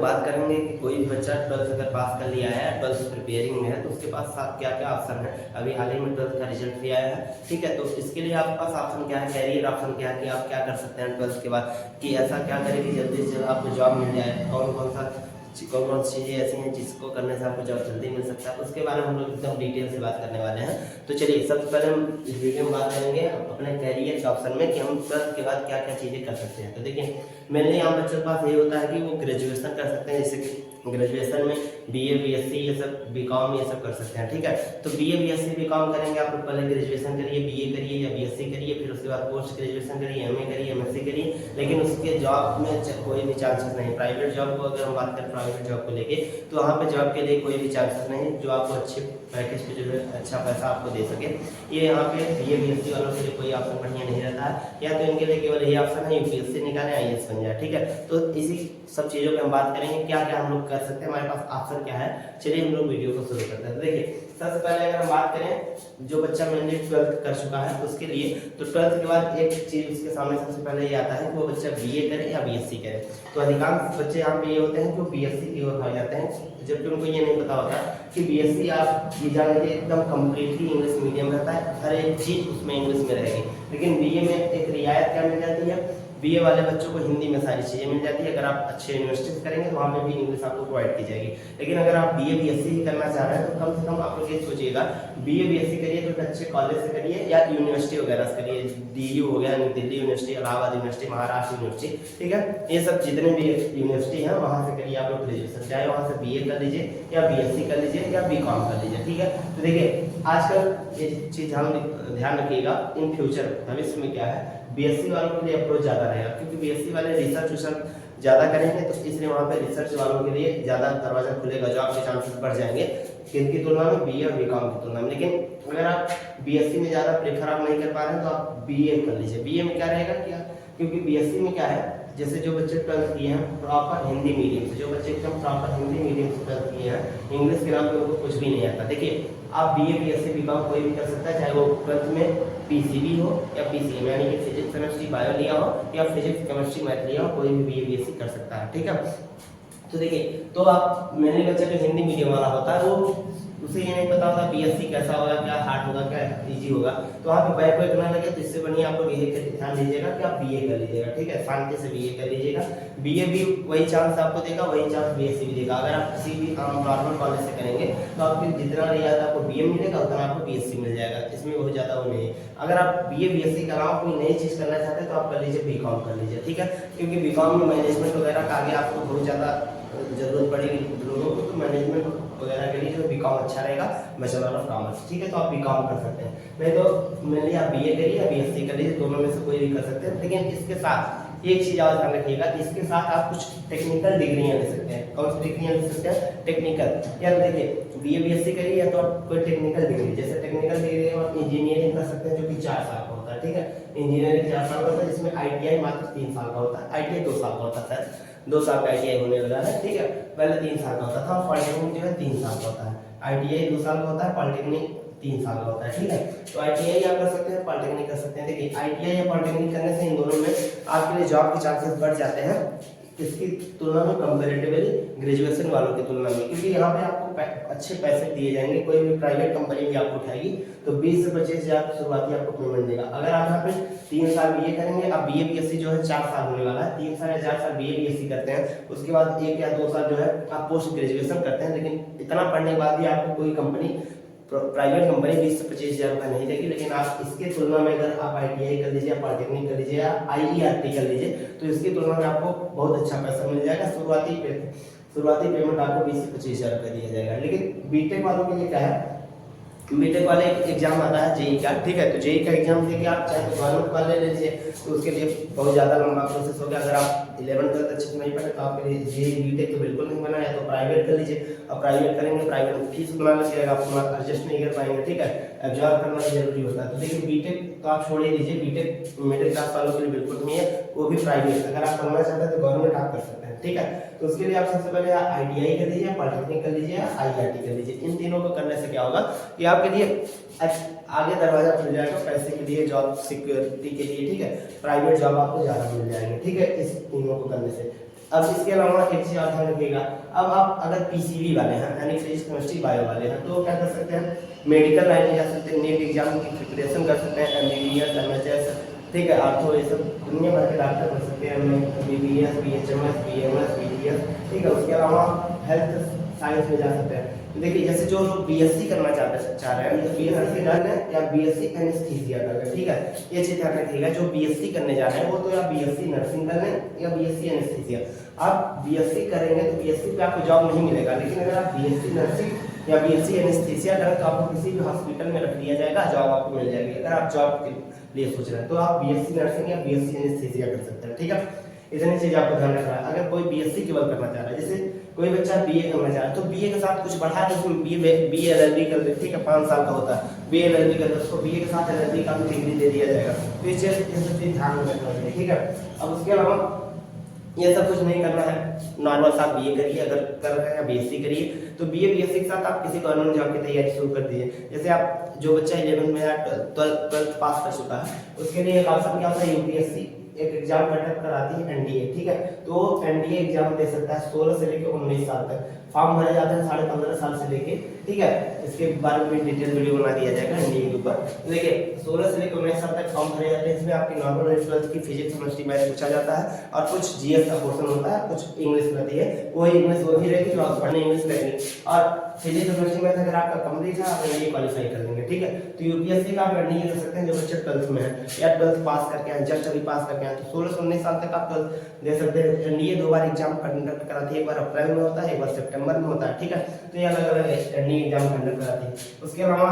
बात करेंगे कि कोई भी बच्चा 12th अगर पास कर लिया है, 12th प्रिपेयरिंग में है, तो उसके पास क्या क्या ऑप्शन है। अभी हाल ही में 12th का रिजल्ट भी आया है, ठीक है। तो इसके लिए आपके पास ऑप्शन क्या है, कैरियर ऑप्शन क्या है कि आप क्या कर सकते हैं 12th के बाद, कि ऐसा क्या करें कि जल्दी से आपको जॉब मिल जाए। कौन कौन सी चीज़ें ऐसी हैं जिसको करने से आपको जॉब जल्दी मिल सकता है, उसके बारे में हम लोग एकदम डिटेल से बात करने वाले हैं। तो चलिए सबसे पहले हम इस वीडियो में बात करेंगे अपने कैरियर के ऑप्शन में कि हम 12th के बाद क्या क्या चीज़ें कर सकते हैं। तो देखिए मेनली यहाँ बच्चों के पास ये होता है कि वो ग्रेजुएशन कर सकते हैं, जैसे कि ग्रेजुएशन में बीए बीएससी ये सब बीकॉम ये सब कर सकते हैं, ठीक है। तो बीए बीएससी बीकॉम करेंगे आप लोग, पहले ग्रेजुएशन करिए, बीए करिए या बीएससी करिए, फिर उसके बाद पोस्ट ग्रेजुएशन करिए, एमए करिए, एमएससी करिए, लेकिन उसके जॉब में कोई भी चांसेस नहीं। प्राइवेट जॉब को अगर हम बात करें प्राइवेट जॉब को लेके, तो वहाँ पे जॉब के लिए कोई भी चांसेस नहीं जो आपको अच्छे पैकेज पे जो है अच्छा पैसा आपको दे सके। ये यहाँ पे बीए बीएससी वालों के लिए कोई ऑप्शन बढ़िया नहीं रहता है, या तो इनके लिए केवल यही ऑप्शन है यूपीएससी निकालें, आईएएस बन जाए, ठीक है। तो इसी सब चीज़ों पे हम बात करेंगे क्या क्या हम लोग कर सकते हैं, हमारे पास ऑप्शन क्या है। चलिए हम लोग वीडियो को शुरू करते हैं। देखिए सबसे पहले अगर हम बात करें जो बच्चा मेनली 12th कर चुका है उसके लिए, तो 12th के बाद एक चीज़ उसके सामने सबसे पहले ये आता है कि वो बच्चा बीए करे या बीएससी करे। तो अधिकांश बच्चे यहाँ पे ये होते हैं जो बीएससी की ओर भाग जाते हैं, जबकि उनको ये नहीं पता होता कि बीएससी आप ये जान लीजिए एकदम कम्प्लीटली इंग्लिश मीडियम रहता है, हर एक चीज़ उसमें इंग्लिश में रहेगी। लेकिन बीए में एक रियायत क्या मिल जाती है, बीए वाले बच्चों को हिंदी में सारी चीज़ें मिल जाती है। अगर आप अच्छे यूनिवर्सिटी से करेंगे तो वहाँ पे भी इंग्लिश आपको प्रोवाइड की जाएगी। लेकिन अगर आप बीए बीएससी ही करना चाह रहे हैं तो कम से कम आप लोग ये सोचिएगा, बीए बीएससी करिए तो अच्छे कॉलेज से करिए या यूनिवर्सिटी वगैरह से करिए। डीयू हो गया, Delhi university, Allahabad university, Maharashtra university, ठीक है। ये सब जितने भी यूनिवर्सिटी हैं वहाँ से करिए आप लोग ग्रेजुएशन, चाहे वहाँ से बीए कर लीजिए या बीएससी कर लीजिए या बीकॉम कर लीजिए, ठीक है। तो देखिए आजकल ये चीज़ हम ध्यान रखिएगा, इन फ्यूचर भविष्य में क्या है, बीएससी वालों के लिए अप्रोच ज़्यादा रहेगा, क्योंकि बीएससी वाले रिसर्च ज़्यादा करेंगे, तो इसलिए वहाँ पे रिसर्च वालों के लिए ज़्यादा दरवाजा खुलेगा, जॉब के चांसेस बढ़ जाएंगे किनकी तुलना में, बीए और बीकॉम की तुलना में। लेकिन अगर आप बीएससी में ज़्यादा प्रेफर आप नहीं कर पा रहे हैं तो आप बीए कर लीजिए। बीए में क्या रहेगा क्या, क्योंकि बीएससी में क्या है, जैसे जो बच्चे 12th किए हैं प्रॉपर हिंदी मीडियम से, जो बच्चे एकदम प्रॉपर हिंदी मीडियम से 12th किए हैं, इंग्लिश के नाम पे उनको कुछ भी नहीं आता। देखिए आप बीए बीएससी बीकॉम कोई भी कर सकता है, चाहे वो 12th में पीसीबी हो या पीसीएम यानी कि फिजिक्स केमिस्ट्री बायो लिया हो या फिजिक्स केमिस्ट्री मैथ लिया हो, कोई भी बीए बीएससी कर सकता है, ठीक है। तो देखिए तो आप मैंने बच्चा जो हिंदी मीडियम वाला होता है वो उसे ये नहीं पता होता बीएससी कैसा होगा, क्या हार्ड होगा, क्या इजी होगा, तो वहाँ पे बैक बैक ना लगे। तो इससे बढ़िया आप लोग यही ध्यान दीजिएगा कि आप बीए कर लीजिएगा, ठीक है, शांति से बीए कर लीजिएगा। बीए भी वही चांस आपको देगा, वही चांस बीएससी भी देगा। अगर आप किसी भी नॉर्मल कॉलेज से करेंगे तो आपको जितना ज़्यादा आपको बीए मिलेगा उतना आपको बीएससी मिल जाएगा, इसमें बहुत ज़्यादा वो नहीं है। अगर आप बीए बीएससी के अलावा कोई नई चीज़ करना चाहते हैं तो आप कर लीजिए बीकॉम कर लीजिए, ठीक है। क्योंकि बीकॉम में मैनेजमेंट वगैरह का आगे आपको बहुत ज़्यादा जरूरत पड़ेगी लोगों को, तो मैनेजमेंट वगैरह के लिए जो बीकॉम अच्छा रहेगा, बैचलर ऑफ कॉमर्स, ठीक है। तो आप बीकॉम कर सकते हैं, नहीं तो मेनली आप बीए करिए या बीएससी कर लीजिए, दोनों में से कोई भी कर सकते हैं। लेकिन इसके साथ एक चीज़ और ध्यान रखिएगा, इसके साथ आप कुछ टेक्निकल डिग्रियाँ ले सकते हैं। कौन सी डिग्रियाँ ले सकते हैं, टेक्निकल। या देखिए बीए बीएससी करिए या तो आप कोई टेक्निकल डिग्री, जैसे टेक्निकल डिग्री में आप इंजीनियरिंग कर सकते हैं जो कि 4 साल का होता है, ठीक है। इंजीनियरिंग 4 साल का होता है, जिसमें आईटीआई मात्र 3 साल का होता है। आईटीआई 2 साल का होता है, 2 साल का आईटीआई होने लगा है, ठीक है। पहले 3 साल का होता था, पॉलिटेक्निक जो है 3 साल का होता है। आईटीआई 2 साल का होता है, पॉलिटेक्निक 3 साल का होता है, ठीक है। तो आईटीआई आप कर सकते हैं, पॉलिटेक्निक कर सकते हैं। देखिए आईटीआई या पॉलिटेक्निक करने से इन दोनों में आपके लिए जॉब के चांसेस बढ़ जाते हैं, इसकी तुलना में कंपैरेटिवली ग्रेजुएशन वालों की तुलना में, क्योंकि यहाँ पे आपको अच्छे पैसे दिए जाएंगे। कोई भी प्राइवेट कंपनी भी आपको उठाएगी तो 20 से 25 हज़ार शुरुआती आपको पेमेंट देगा। अगर आप यहाँ पे 3 साल बीए करेंगे, अब बीए बीएससी जो है 4 साल होने वाला है, 3 साल या 4 साल बीए बीएससी करते हैं, उसके बाद 1 या 2 साल जो है आप पोस्ट ग्रेजुएशन करते हैं। लेकिन इतना पढ़ने के बाद भी आपको कोई कंपनी प्राइवेट कंपनी 20 से 25 हज़ार रुपये नहीं देगी। लेकिन आप इसके तुलना में अगर आप आईटीआई कर लीजिए, पॉलिटेक्निक कर लीजिए या आईईआरटी कर लीजिए, तो इसकी तुलना में आपको बहुत अच्छा पैसा मिल जाएगा। शुरुआती पेमेंट आपको 20 से 25 हज़ार रुपये दिया जाएगा। लेकिन बीटेक वालों के लिए क्या है, बीटेक वाले एग्जाम आता है जेई का, ठीक है। तो जेई का एग्जाम देके आप चाहे तो गवर्नमेंट वाले ले लीजिए, तो उसके लिए बहुत ज़्यादा लंबा प्रोसेस हो गया। अगर आप 11th 12th अच्छे से नहीं पढ़े तो आपके लिए जेई बीटेक तो बिल्कुल नहीं बना है, तो प्राइवेट कर लीजिए। अब प्राइवेट करेंगे, प्राइवेट में फीस उतना लग जाएगा, आप एडजस्ट नहीं कर पाएंगे, ठीक है। एब्जॉर्ब करना जरूरी होता है। तो लेकिन बीटेक तो आप छोड़ ही दीजिए, बीटेक मिडिल क्लास वालों के लिए बिल्कुल नहीं है, वो भी प्राइवेट। अगर आप करना चाहते हैं तो गवर्नमेंट आप कर सकते हैं, ठीक है। तो उसके लिए आप सबसे पहले आईटीआई कर लीजिए, पॉलिटेक्निक कर लीजिए, आईआईटी कर लीजिए। इन तीनों को करने से क्या होगा कि आपके लिए आगे दरवाजा खुल जाएगा पैसे के लिए, जॉब सिक्योरिटी के लिए, ठीक है। प्राइवेट जॉब आपको ज़्यादा मिल जाएंगे, ठीक है, इस तीनों को करने से। अब इसके अलावा एक चीज और ध्यान रखिएगा, अब आप अगर पीसीबी वाले हैं यानी फिजिक्स केमिस्ट्री बायो वाले हैं तो क्या कर सकते हैं, मेडिकल लाइन में जा सकते हैं, नीट एग्जाम की प्रिपरेशन कर सकते हैं, एमबीबीएस एमएचएस, ठीक है, आर्थो, ये सब दुनिया भर के डॉक्टर कर सकते हैं, एमबीबीएस बीएचएमएस बीएमएस बीडीएस, ठीक है। उसके अलावा हेल्थ साइंस में जा सकते हैं। देखिए जैसे जो लोग बीएससी करना चाह रहे हैं, बीएससी कर लें या बीएससी एनेस्थीसिया कर लें, ठीक है, ये चीज ध्यान रखिएगा। जो बीएससी करने जा रहे हैं वो तो या बीएससी नर्सिंग कर लें या बीएससी एनेस्थीसिया। आप बीएससी करेंगे तो बीएससी पे आपको जॉब नहीं मिलेगा, लेकिन अगर आप बीएससी नर्सिंग या बीएससी एनेस्थीसिया करें तो आपको किसी भी हॉस्पिटल में रख दिया जाएगा, जॉब आपको मिल जाएगी। अगर आप जॉब के लिए सोच रहे हैं तो आप बीएससी नर्सिंग या बीएससी एनेस्थीसिया कर सकते हैं, ठीक है। इतनी चीज आपको ध्यान रखना है। अगर कोई बीएससी केवल करना चाह रहा है, जैसे कोई बच्चा बीए करना चाह रहा है तो बीए के साथ कुछ बढ़ा के उसमें बीए एलएलबी कर दे, ठीक है, 5 साल का होता है, बीए एलएलबी कर दे, उसको बीए के साथ एलएलबी का भी डिग्री दे दिया जाएगा। तो ये सब चीज ध्यान में रखना चाहिए, ठीक है। अब उसके अलावा ये सब कुछ नहीं करना है, नॉर्मल सा बीए करिए, अगर कर रहे हैं बीएससी करिए तो बीए बीएससी के साथ आप किसी गवर्नमेंट जॉब की तैयारी शुरू कर दीजिए। जैसे आप जो बच्चा 11th में या 12th पास कर चुका है उसके लिए एक ऑप्शन क्या होता है, यूपीएससी एक एग्जाम कंडक्ट कराती है एनडीए, ठीक है। तो एनडीए एग्जाम दे सकता है 16 से लेकर 19 साल तक, फॉर्म भरे जाते हैं 15.5 साल से लेके, ठीक है। इसके बारे में डिटेल वीडियो बना दिया जाएगा एनडीए के ऊपर। देखिए 16 से लेकर 19 साल तक फॉर्म भरे जाते हैं। इसमें आपकी नॉर्मल 12th की फिजिक्स केमिस्ट्री मैथ पूछा जाता है और कुछ जीएस का पोर्शन होता है, कुछ इंग्लिश रहती है, वही इंग्लिश वो भी रहेगी जो आप पढ़ने इंग्लिश रहेगी। और फिजिक्स केमिस्ट्री मैथ अगर आपका कंप्लीट है आप एनडीए क्वालीफाई कर लेंगे, ठीक है। तो यूपीएससी का आप एनडीए कर सकते हैं जो बच्चे 12th में है या 12th पास करके आए, जस्ट अभी पास करके आए, तो 16 से 19 साल तक आप दे सकते हैं। एनडीए 2 बार एग्जाम कंडक्ट कराती है, एक बार अप्रैल में होता है, एक बार सितंबर में होता है, ठीक है। तो ये अलग अलग एनडीए एग्जाम कंडक्ट कराती है। उसके अलावा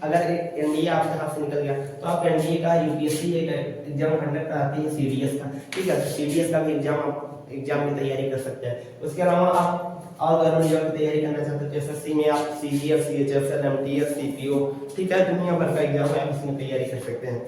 अगर एनडीए आपके हाथ से निकल गया तो आप एनडीए का यूपीएससी एक एग्जाम कंडक्ट कराती है सीडीएस का, ठीक है। सीडीएस का भी एग्जाम की तैयारी कर सकते हैं। उसके अलावा आप और गवर्नमेंट जॉब की तैयारी करना चाहते हैं, एसएससी में आप सीजीएल, सीएचएसएल, एमटीएस, सीपीओ, ठीक है, दुनिया भर का एग्जाम है, आप इसमें तैयारी कर सकते हैं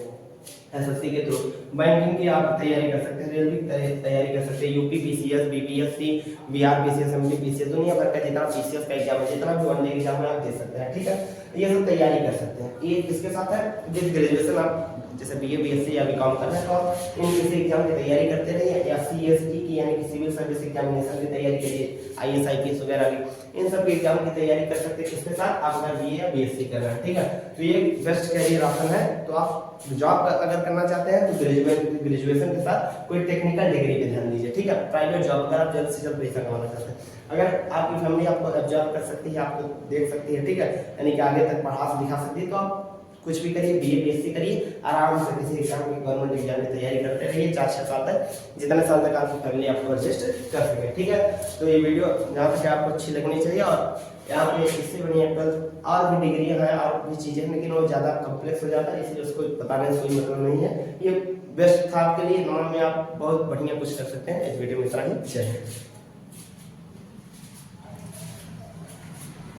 एसएससी के थ्रू। बैंकिंग की आप तैयारी कर सकते हैं, रेलवे की तैयारी कर सकते हैं, UP PCS, BPSC, Bihar PCS, MP PCS, दुनिया भर का जितना पीसीएस का एग्जाम है, जितना भी वनडे एग्जाम है आप दे सकते हैं, ठीक है। ये सब तैयारी कर सकते हैं। ये इसके साथ है विद ग्रेजुएशन आप जैसे बीए बीएससी या बीकॉम कर रहे हैं तो इन किसी एग्जाम की तैयारी करते रहिए, या सीएसई की यानी कि सिविल सर्विस एग्जामिनेशन की तैयारी करिए, आईएएस आईपीएस वगैरह की, इन सब के एग्जाम की तैयारी कर सकते हैं। इसके साथ आप अगर बीए या बीएससी कर रहे हैं, ठीक है, तो ये बेस्ट कैरियर ऑप्शन है। तो आप जॉब अगर करना चाहते हैं तो ग्रेजुएशन के साथ कोई टेक्निकल डिग्री पे ध्यान दीजिए, ठीक है। प्राइवेट जॉब अगर आप जल्द से जल्द पैसा कमाना चाहते हैं, अगर आपकी फैमिली आपको ऑब्जर्व कर सकती है, आपको देख सकती है, ठीक है, यानी कि आगे तक पढ़ा दिखा सकती है, तो आप कुछ भी करिए, बीए बीएससी करिए, आराम से किसी एग्जाम की गवर्नमेंट एग्जाम की तैयारी करते रहिए 4-6 साल तक, जितने साल तक आपकी फैमिली आपको एडजस्ट कर सके, ठीक है। तो ये वीडियो जहाँ तक आपको अच्छी लगनी चाहिए। और यहाँ पे इससे बढ़िया 12th और भी डिग्रियाँ हैं और भी चीज़ें, लेकिन वो ज़्यादा कॉम्प्लेक्स हो जाता है, इसलिए उसको बताने से कोई मतलब नहीं है। ये बेस्ट था आपके लिए, नॉन में आप बहुत बढ़िया कुछ कर सकते हैं। इस वीडियो में इतना ही, जय हिंद।